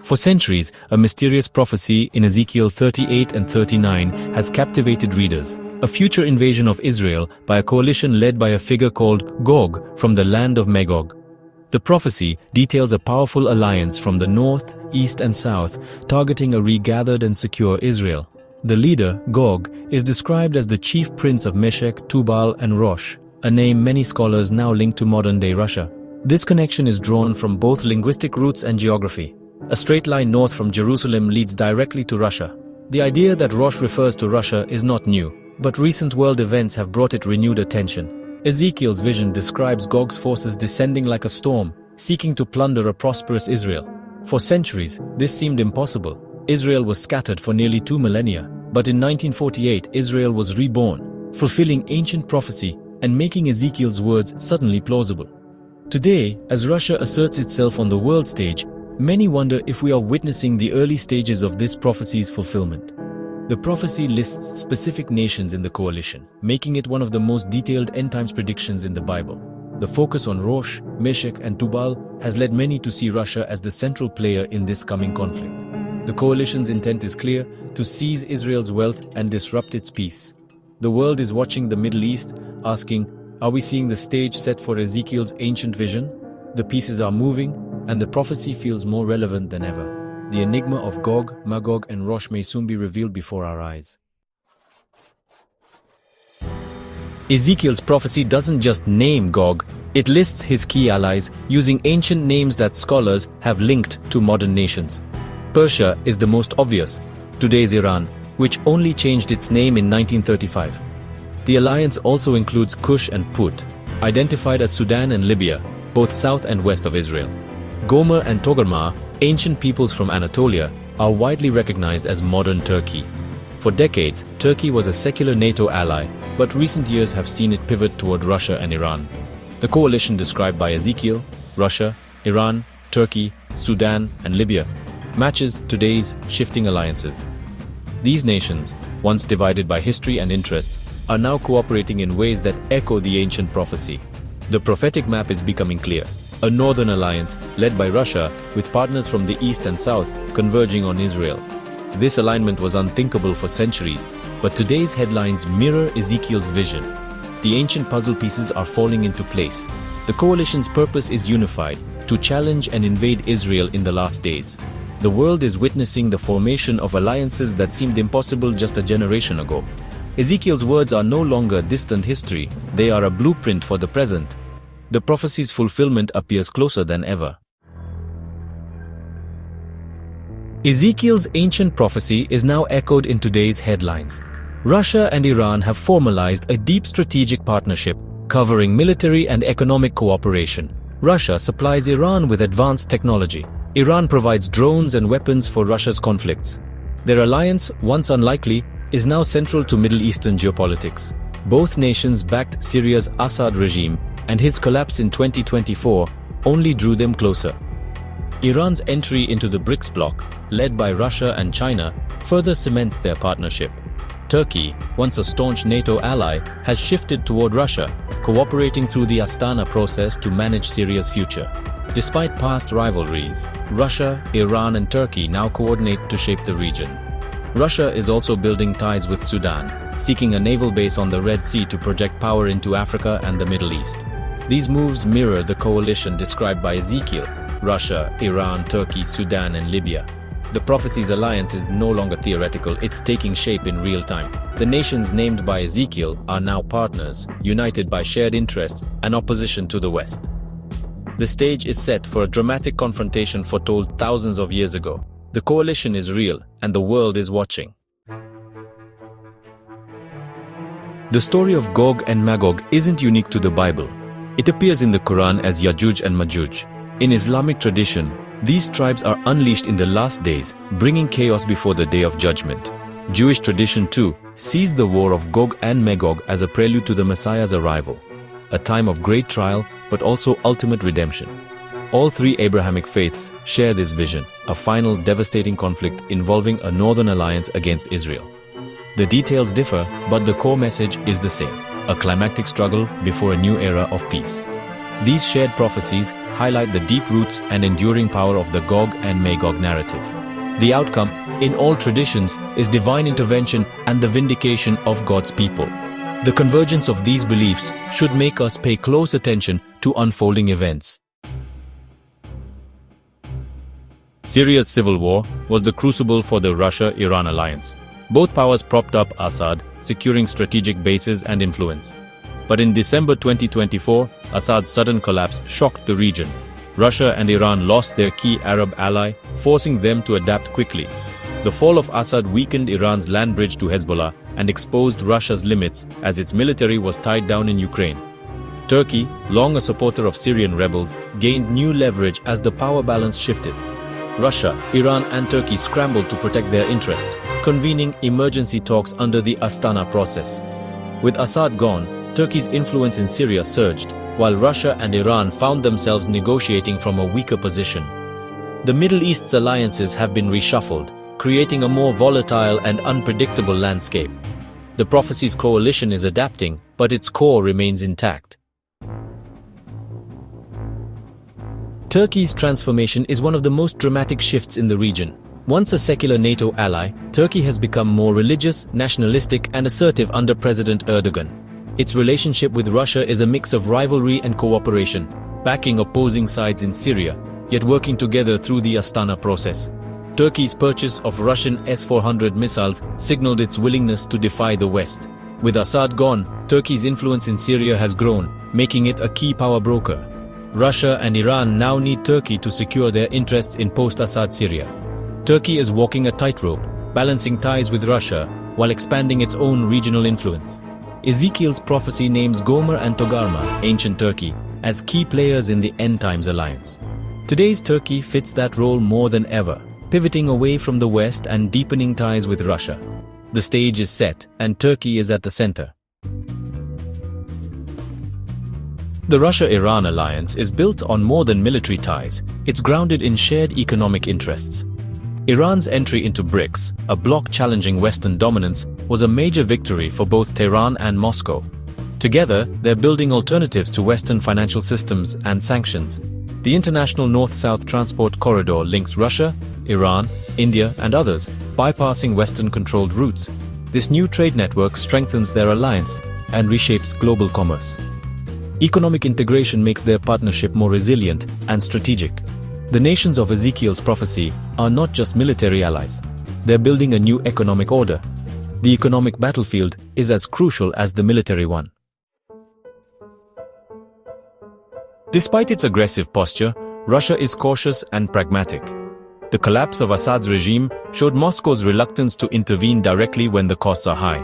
For centuries, a mysterious prophecy in Ezekiel 38 and 39 has captivated readers. A future invasion of Israel by a coalition led by a figure called Gog from the land of Magog. The prophecy details a powerful alliance from the north, east and south, targeting a regathered and secure Israel. The leader, Gog, is described as the chief prince of Meshech, Tubal and Rosh, a name many scholars now link to modern-day Russia. This connection is drawn from both linguistic roots and geography. A straight line north from Jerusalem leads directly to Russia. The idea that Rosh refers to Russia is not new, but recent world events have brought it renewed attention. Ezekiel's vision describes Gog's forces descending like a storm, seeking to plunder a prosperous Israel. For centuries, this seemed impossible. Israel was scattered for nearly 2 millennia, but in 1948 Israel was reborn, fulfilling ancient prophecy and making Ezekiel's words suddenly plausible. Today, as Russia asserts itself on the world stage, many wonder if we are witnessing the early stages of this prophecy's fulfillment. The prophecy lists specific nations in the coalition, making it one of the most detailed end-times predictions in the Bible. The focus on Rosh, Meshech and Tubal has led many to see Russia as the central player in this coming conflict. The coalition's intent is clear: to seize Israel's wealth and disrupt its peace. The world is watching the Middle East, asking, are we seeing the stage set for Ezekiel's ancient vision? The pieces are moving, and the prophecy feels more relevant than ever. The enigma of Gog, Magog and Rosh may soon be revealed before our eyes. Ezekiel's prophecy doesn't just name Gog, it lists his key allies using ancient names that scholars have linked to modern nations. Persia is the most obvious, today's Iran, which only changed its name in 1935. The alliance also includes Cush and Put, identified as Sudan and Libya, both south and west of Israel. Gomer and Togarmah, ancient peoples from Anatolia, are widely recognized as modern Turkey. For decades, Turkey was a secular NATO ally, but recent years have seen it pivot toward Russia and Iran. The coalition described by Ezekiel, Russia, Iran, Turkey, Sudan, and Libya, matches today's shifting alliances. These nations, once divided by history and interests, are now cooperating in ways that echo the ancient prophecy. The prophetic map is becoming clear. A northern alliance led by Russia with partners from the east and south converging on Israel. This alignment was unthinkable for centuries, but today's headlines mirror Ezekiel's vision. The ancient puzzle pieces are falling into place. The coalition's purpose is unified, to challenge and invade Israel in the last days. The world is witnessing the formation of alliances that seemed impossible just a generation ago. Ezekiel's words are no longer distant history, they are a blueprint for the present. The prophecy's fulfillment appears closer than ever. Ezekiel's ancient prophecy is now echoed in today's headlines. Russia and Iran have formalized a deep strategic partnership, covering military and economic cooperation. Russia supplies Iran with advanced technology. Iran provides drones and weapons for Russia's conflicts. Their alliance, once unlikely, is now central to Middle Eastern geopolitics. Both nations backed Syria's Assad regime, and his collapse in 2024 only drew them closer. Iran's entry into the BRICS bloc, led by Russia and China, further cements their partnership. Turkey, once a staunch NATO ally, has shifted toward Russia, cooperating through the Astana process to manage Syria's future. Despite past rivalries, Russia, Iran and Turkey now coordinate to shape the region. Russia is also building ties with Sudan, seeking a naval base on the Red Sea to project power into Africa and the Middle East. These moves mirror the coalition described by Ezekiel: Russia, Iran, Turkey, Sudan and Libya. The prophecy's alliance is no longer theoretical, it's taking shape in real time. The nations named by Ezekiel are now partners, united by shared interests and opposition to the West. The stage is set for a dramatic confrontation foretold thousands of years ago. The coalition is real, and the world is watching. The story of Gog and Magog isn't unique to the Bible. It appears in the Quran as Yajuj and Majuj. In Islamic tradition, these tribes are unleashed in the last days, bringing chaos before the day of judgment. Jewish tradition too sees the war of Gog and Magog as a prelude to the Messiah's arrival, a time of great trial but also ultimate redemption. All three Abrahamic faiths share this vision, a final devastating conflict involving a northern alliance against Israel. The details differ, but the core message is the same: a climactic struggle before a new era of peace. These shared prophecies highlight the deep roots and enduring power of the Gog and Magog narrative. The outcome, in all traditions, is divine intervention and the vindication of God's people. The convergence of these beliefs should make us pay close attention to unfolding events. Syria's civil war was the crucible for the Russia-Iran alliance. Both powers propped up Assad, securing strategic bases and influence. But in December 2024, Assad's sudden collapse shocked the region. Russia and Iran lost their key Arab ally, forcing them to adapt quickly. The fall of Assad weakened Iran's land bridge to Hezbollah and exposed Russia's limits as its military was tied down in Ukraine. Turkey, long a supporter of Syrian rebels, gained new leverage as the power balance shifted. Russia, Iran and Turkey scrambled to protect their interests, convening emergency talks under the Astana process. With Assad gone, Turkey's influence in Syria surged, while Russia and Iran found themselves negotiating from a weaker position. The Middle East's alliances have been reshuffled, creating a more volatile and unpredictable landscape. The prophecy's coalition is adapting, but its core remains intact. Turkey's transformation is one of the most dramatic shifts in the region. Once a secular NATO ally, Turkey has become more religious, nationalistic, and assertive under President Erdogan. Its relationship with Russia is a mix of rivalry and cooperation, backing opposing sides in Syria, yet working together through the Astana process. Turkey's purchase of Russian S-400 missiles signaled its willingness to defy the West. With Assad gone, Turkey's influence in Syria has grown, making it a key power broker. Russia and Iran now need Turkey to secure their interests in post-Assad Syria. Turkey is walking a tightrope, balancing ties with Russia while expanding its own regional influence. Ezekiel's prophecy names Gomer and Togarma, ancient Turkey, as key players in the End Times alliance. Today's Turkey fits that role more than ever, pivoting away from the West and deepening ties with Russia. The stage is set, and Turkey is at the center. The Russia-Iran alliance is built on more than military ties. It's grounded in shared economic interests. Iran's entry into BRICS, a bloc challenging Western dominance, was a major victory for both Tehran and Moscow. Together, they're building alternatives to Western financial systems and sanctions. The International North-South Transport Corridor links Russia, Iran, India, and others, bypassing Western-controlled routes. This new trade network strengthens their alliance and reshapes global commerce. Economic integration makes their partnership more resilient and strategic. The nations of Ezekiel's prophecy are not just military allies. They're building a new economic order. The economic battlefield is as crucial as the military one. Despite its aggressive posture, Russia is cautious and pragmatic. The collapse of Assad's regime showed Moscow's reluctance to intervene directly when the costs are high.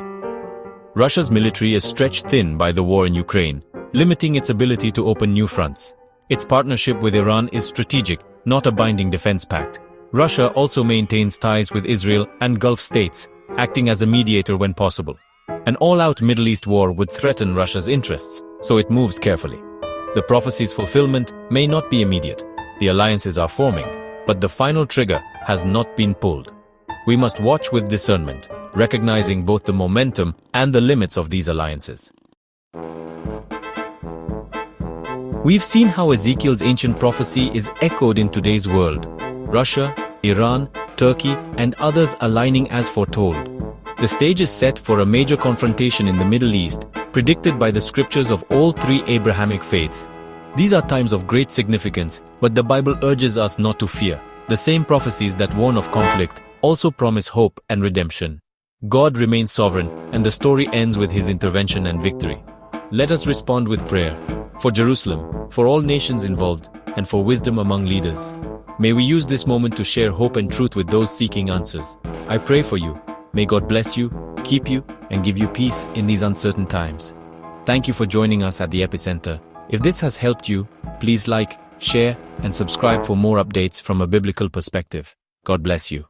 Russia's military is stretched thin by the war in Ukraine, limiting its ability to open new fronts. Its partnership with Iran is strategic, not a binding defense pact. Russia also maintains ties with Israel and Gulf states, acting as a mediator when possible. An all-out Middle East war would threaten Russia's interests, so it moves carefully. The prophecy's fulfillment may not be immediate. The alliances are forming, but the final trigger has not been pulled. We must watch with discernment, recognizing both the momentum and the limits of these alliances. We've seen how Ezekiel's ancient prophecy is echoed in today's world. Russia, Iran, Turkey, and others aligning as foretold. The stage is set for a major confrontation in the Middle East, predicted by the scriptures of all three Abrahamic faiths. These are times of great significance, but the Bible urges us not to fear. The same prophecies that warn of conflict also promise hope and redemption. God remains sovereign, and the story ends with his intervention and victory. Let us respond with prayer. For Jerusalem, for all nations involved, and for wisdom among leaders. May we use this moment to share hope and truth with those seeking answers. I pray for you. May God bless you, keep you, and give you peace in these uncertain times. Thank you for joining us at the Epicenter. If this has helped you, please like, share, and subscribe for more updates from a biblical perspective. God bless you.